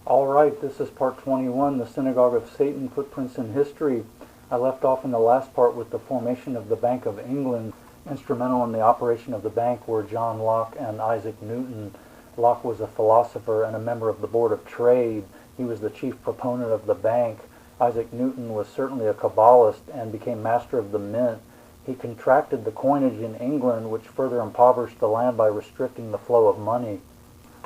Alright, this is part 21, the Synagogue of Satan, Footprints in History. I left off in the last part with the formation of the Bank of England. Instrumental in the operation of the bank were John Locke and Isaac Newton. Locke was a philosopher and a member of the Board of Trade. He was the chief proponent of the bank. Isaac Newton was certainly a Kabbalist and became master of the mint. He contracted the coinage in England, which further impoverished the land by restricting the flow of money.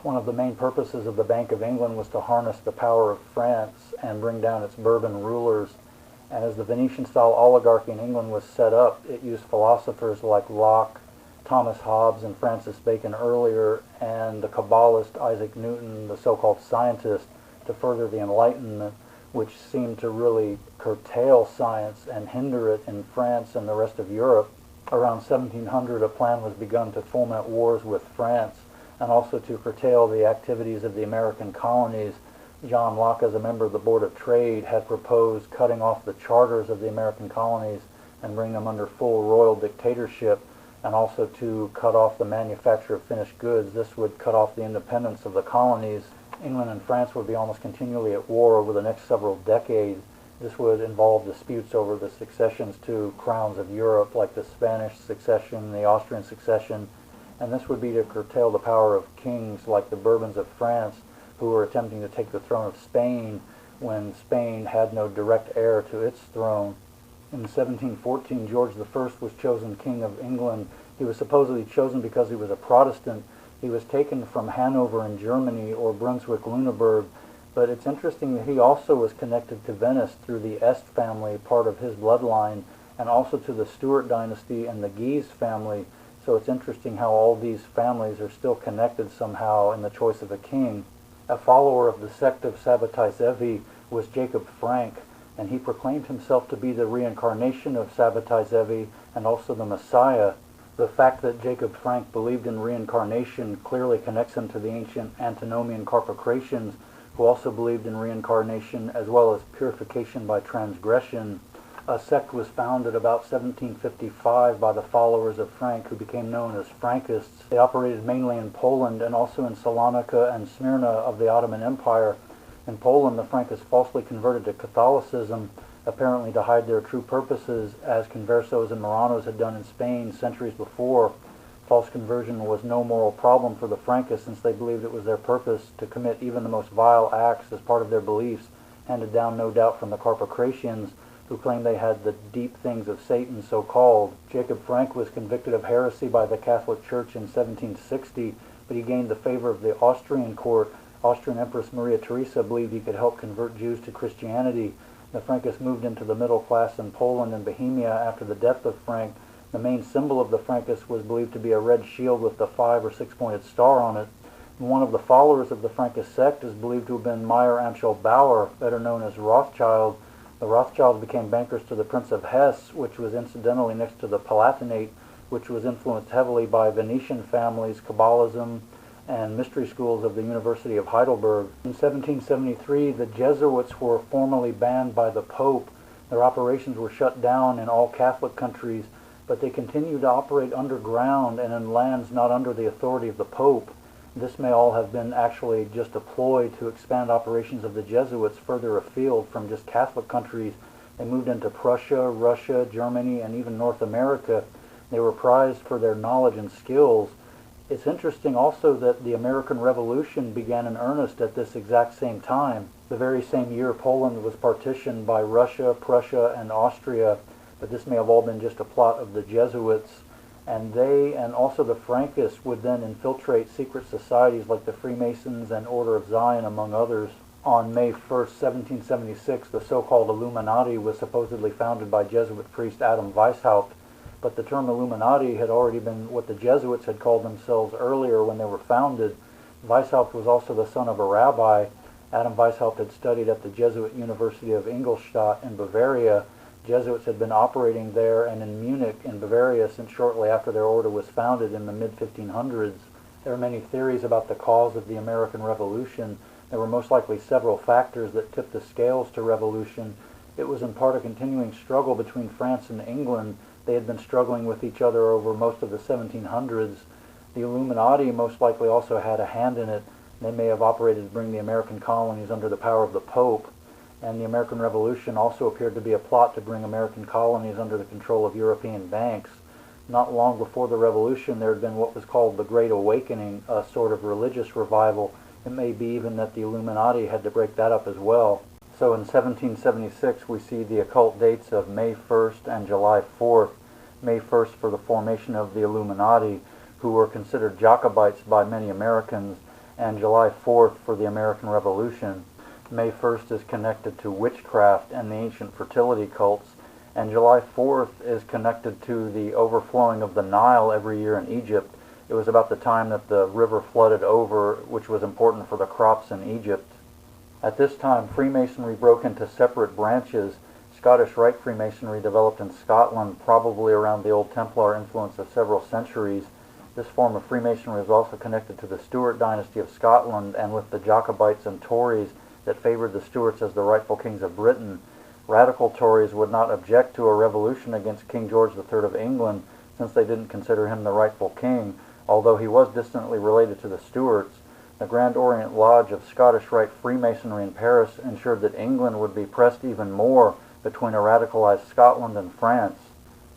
One of the main purposes of the Bank of England was to harness the power of France and bring down its Bourbon rulers. And as the Venetian-style oligarchy in England was set up, it used philosophers like Locke, Thomas Hobbes, and Francis Bacon earlier, and the Kabbalist Isaac Newton, the so-called scientist, to further the Enlightenment, which seemed to really curtail science and hinder it in France and the rest of Europe. Around 1700, a plan was begun to foment wars with France and also to curtail the activities of the American colonies. John Locke, as a member of the Board of Trade, had proposed cutting off the charters of the American colonies and bring them under full royal dictatorship, and also to cut off the manufacture of finished goods. This would cut off the independence of the colonies. England and France would be almost continually at war over the next several decades. This would involve disputes over the successions to crowns of Europe, like the Spanish succession, the Austrian succession, and this would be to curtail the power of kings like the Bourbons of France, who were attempting to take the throne of Spain when Spain had no direct heir to its throne. In 1714, George I was chosen King of England. He was supposedly chosen because he was a Protestant. He was taken from Hanover in Germany, or Brunswick-Lüneburg, but it's interesting that he also was connected to Venice through the Este family, part of his bloodline, and also to the Stuart dynasty and the Guise family. So it's interesting how all these families are still connected somehow in the choice of a king. A follower of the sect of Sabbatai Zevi was Jacob Frank, and he proclaimed himself to be the reincarnation of Sabbatai Zevi and also the Messiah. The fact that Jacob Frank believed in reincarnation clearly connects him to the ancient Antinomian Carpocratians, who also believed in reincarnation as well as purification by transgression. A sect was founded about 1755 by the followers of Frank, who became known as Frankists. They operated mainly in Poland and also in Salonika and Smyrna of the Ottoman Empire. In Poland, the Frankists falsely converted to Catholicism, apparently to hide their true purposes, as Conversos and Marranos had done in Spain centuries before. False conversion was no moral problem for the Frankists, since they believed it was their purpose to commit even the most vile acts as part of their beliefs, handed down no doubt from the Carpocratians, who claimed they had the deep things of Satan, so-called. Jacob Frank was convicted of heresy by the Catholic Church in 1760, but he gained the favor of the Austrian court. Austrian Empress Maria Theresa believed he could help convert Jews to Christianity. The Frankists moved into the middle class in Poland and Bohemia after the death of Frank. The main symbol of the Frankists was believed to be a red shield with a 5- or 6-pointed star on it. One of the followers of the Frankist sect is believed to have been Meyer Amschel Bauer, better known as Rothschild. The Rothschilds became bankers to the Prince of Hesse, which was incidentally next to the Palatinate, which was influenced heavily by Venetian families, Kabbalism, and mystery schools of the University of Heidelberg. In 1773, the Jesuits were formally banned by the Pope. Their operations were shut down in all Catholic countries, but they continued to operate underground and in lands not under the authority of the Pope. This may all have been actually just a ploy to expand operations of the Jesuits further afield from just Catholic countries. They moved into Prussia, Russia, Germany, and even North America. They were prized for their knowledge and skills. It's interesting also that the American Revolution began in earnest at this exact same time. The very same year, Poland was partitioned by Russia, Prussia, and Austria, but this may have all been just a plot of the Jesuits. And they, and also the Frankists, would then infiltrate secret societies like the Freemasons and Order of Zion, among others. On May 1st, 1776, the so-called Illuminati was supposedly founded by Jesuit priest Adam Weishaupt, but the term Illuminati had already been what the Jesuits had called themselves earlier when they were founded. Weishaupt was also the son of a rabbi. Adam Weishaupt had studied at the Jesuit University of Ingolstadt in Bavaria. Jesuits had been operating there and in Munich in Bavaria since shortly after their order was founded in the mid-1500s. There are many theories about the cause of the American Revolution. There were most likely several factors that tipped the scales to revolution. It was in part a continuing struggle between France and England. They had been struggling with each other over most of the 1700s. The Illuminati most likely also had a hand in it. They may have operated to bring the American colonies under the power of the Pope, and the American Revolution also appeared to be a plot to bring American colonies under the control of European banks. Not long before the Revolution, there had been what was called the Great Awakening, a sort of religious revival. It may be even that the Illuminati had to break that up as well. So in 1776, we see the occult dates of May 1st and July 4th. May 1st for the formation of the Illuminati, who were considered Jacobites by many Americans, and July 4th for the American Revolution. May 1st is connected to witchcraft and the ancient fertility cults, and July 4th is connected to the overflowing of the Nile every year in Egypt. It was about the time that the river flooded over, which was important for the crops in Egypt. At this time, Freemasonry broke into separate branches. Scottish Rite Freemasonry developed in Scotland, probably around the Old Templar influence of several centuries. This form of Freemasonry was also connected to the Stuart dynasty of Scotland and with the Jacobites and Tories that favored the Stuarts as the rightful kings of Britain. Radical Tories would not object to a revolution against King George III of England, since they didn't consider him the rightful king, although he was distantly related to the Stuarts. The Grand Orient Lodge of Scottish Rite Freemasonry in Paris ensured that England would be pressed even more between a radicalized Scotland and France.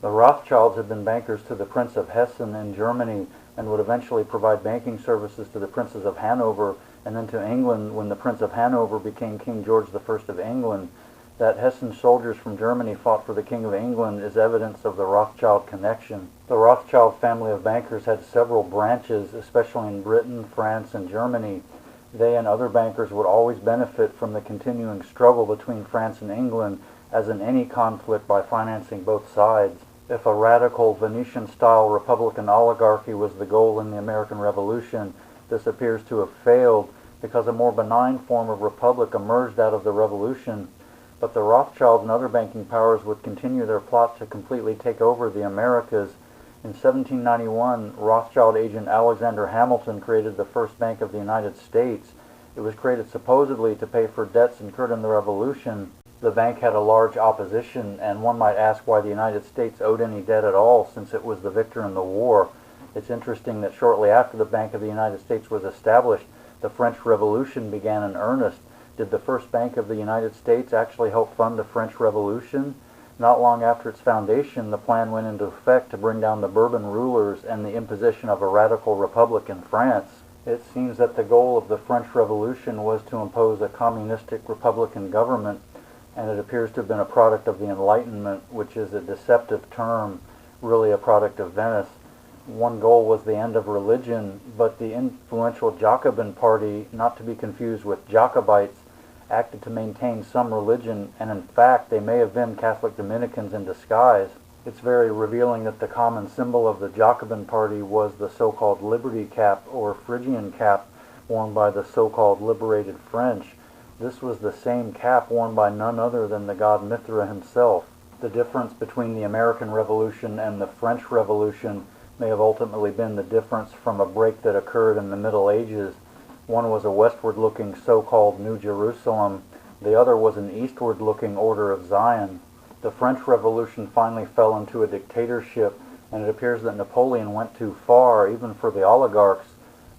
The Rothschilds had been bankers to the Prince of Hessen in Germany and would eventually provide banking services to the Princes of Hanover and then to England when the Prince of Hanover became King George I of England. That Hessen soldiers from Germany fought for the King of England is evidence of the Rothschild connection. The Rothschild family of bankers had several branches, especially in Britain, France, and Germany. They and other bankers would always benefit from the continuing struggle between France and England, as in any conflict, by financing both sides. If a radical Venetian-style Republican oligarchy was the goal in the American Revolution, this appears to have failed because a more benign form of republic emerged out of the Revolution. But the Rothschilds and other banking powers would continue their plot to completely take over the Americas. In 1791, Rothschild agent Alexander Hamilton created the first Bank of the United States. It was created supposedly to pay for debts incurred in the Revolution. The bank had a large opposition, and one might ask why the United States owed any debt at all, since it was the victor in the war. It's interesting that shortly after the Bank of the United States was established, the French Revolution began in earnest. Did the first Bank of the United States actually help fund the French Revolution? Not long after its foundation, the plan went into effect to bring down the Bourbon rulers and the imposition of a radical republic in France. It seems that the goal of the French Revolution was to impose a communistic republican government, and it appears to have been a product of the Enlightenment, which is a deceptive term, really a product of Venice. One goal was the end of religion, but the influential Jacobin Party, not to be confused with Jacobites, acted to maintain some religion, and in fact they may have been Catholic Dominicans in disguise. It's very revealing that the common symbol of the Jacobin Party was the so-called Liberty Cap or Phrygian cap worn by the so-called liberated French. This was the same cap worn by none other than the god Mithra himself. The difference between the American Revolution and the French Revolution may have ultimately been the difference from a break that occurred in the Middle Ages. One was a westward-looking so-called New Jerusalem. The other was an eastward-looking Order of Zion. The French Revolution finally fell into a dictatorship, and it appears that Napoleon went too far, even for the oligarchs.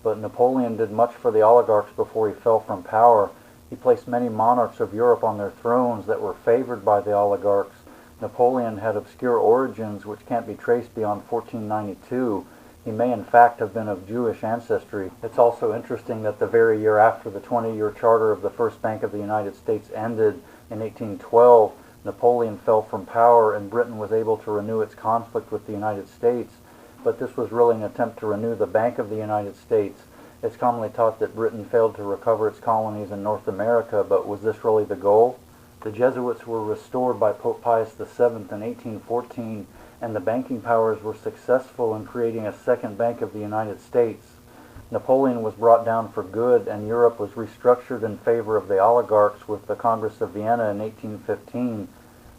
But Napoleon did much for the oligarchs before he fell from power. He placed many monarchs of Europe on their thrones that were favored by the oligarchs. Napoleon had obscure origins which can't be traced beyond 1492. He may in fact have been of Jewish ancestry. It's also interesting that the very year after the 20-year charter of the First Bank of the United States ended in 1812, Napoleon fell from power and Britain was able to renew its conflict with the United States. But this was really an attempt to renew the Bank of the United States. It's commonly taught that Britain failed to recover its colonies in North America, but was this really the goal? The Jesuits were restored by Pope Pius VII in 1814, and the banking powers were successful in creating a second Bank of the United States. Napoleon was brought down for good, and Europe was restructured in favor of the oligarchs with the Congress of Vienna in 1815.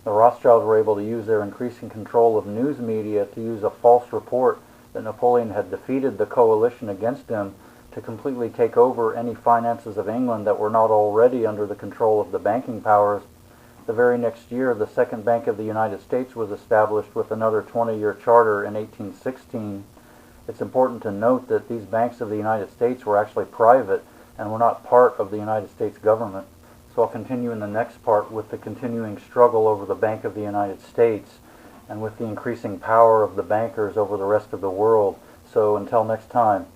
The Rothschilds were able to use their increasing control of news media to use a false report that Napoleon had defeated the coalition against him to completely take over any finances of England that were not already under the control of the banking powers. The very next year, the Second Bank of the United States was established with another 20-year charter in 1816. It's important to note that these banks of the United States were actually private. and we're not part of the United States government. So I'll continue in the next part with the continuing struggle over the Bank of the United States and with the increasing power of the bankers over the rest of the world. So until next time.